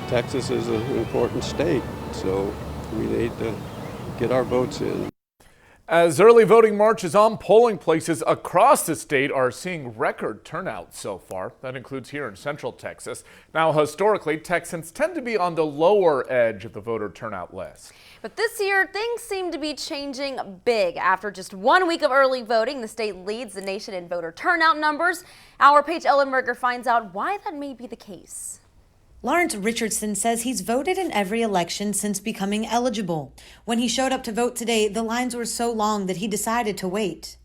Texas is an important state, so we need to get our votes in. As early voting marches on, polling places across the state are seeing record turnout so far. That includes here in Central Texas. Now, historically, Texans tend to be on the lower edge of the voter turnout list. But this year, things seem to be changing big. After just 1 week of early voting, the state leads the nation in voter turnout numbers. Our Paige Ellenberger finds out why that may be the case. Lawrence Richardson says he's voted in every election since becoming eligible. When he showed up to vote today, the lines were so long that he decided to wait.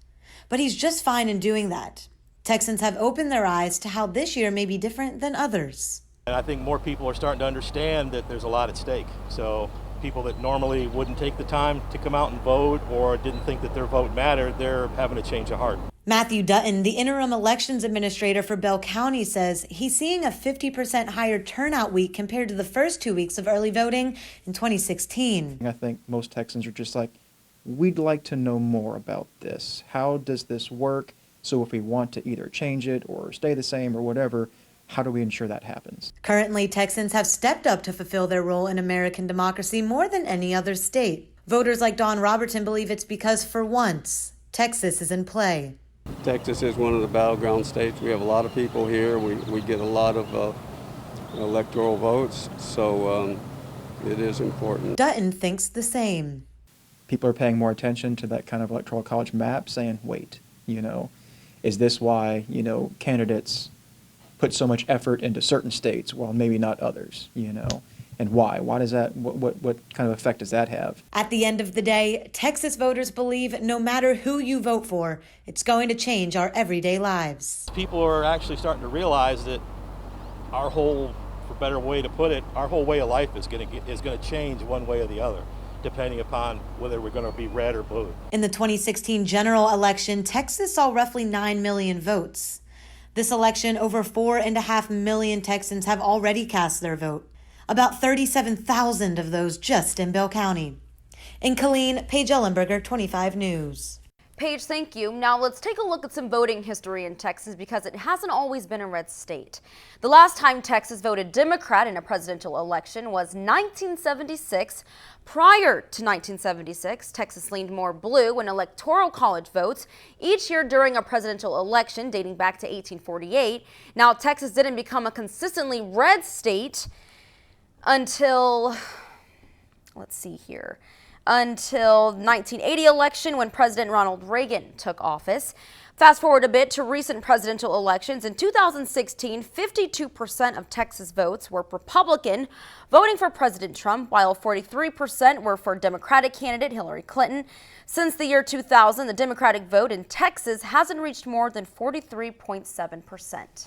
But he's just fine in doing that. Texans have opened their eyes to how this year may be different than others. And I think more people are starting to understand that there's a lot at stake. So people that normally wouldn't take the time to come out and vote or didn't think that their vote mattered, they're having a change of heart. Matthew Dutton, the interim elections administrator for Bell County, says he's seeing a 50% higher turnout week compared to the first 2 weeks of early voting in 2016. I think most Texans are just like, we'd like to know more about this. How does this work? So if we want to either change it or stay the same or whatever, how do we ensure that happens? Currently, Texans have stepped up to fulfill their role in American democracy more than any other state. Voters like Don Robertson believe it's because, for once, Texas is in play. Texas is one of the battleground states. We have a lot of people here. We get a lot of electoral votes, so it is important. Dutton thinks the same. People are paying more attention to that kind of electoral college map, saying, wait, is this why, candidates put so much effort into certain states while maybe not others, And why? Why does that, what kind of effect does that have? At the end of the day, Texas voters believe no matter who you vote for, it's going to change our everyday lives. People are actually starting to realize that our whole, for a better way to put it, our whole way of life is going to change one way or the other, depending upon whether we're going to be red or blue. In the 2016 general election, Texas saw roughly 9 million votes. This election, over 4.5 million Texans have already cast their vote. About 37,000 of those just in Bell County. In Killeen, Paige Ellenberger, 25 News. Paige, thank you. Now let's take a look at some voting history in Texas because it hasn't always been a red state. The last time Texas voted Democrat in a presidential election was 1976. Prior to 1976, Texas leaned more blue in electoral college votes each year during a presidential election dating back to 1848. Now, Texas didn't become a consistently red state until, until 1980 election when President Ronald Reagan took office. Fast forward a bit to recent presidential elections. In 2016, 52% of Texas votes were Republican, voting for President Trump, while 43% were for Democratic candidate Hillary Clinton. Since the year 2000, the Democratic vote in Texas hasn't reached more than 43.7%.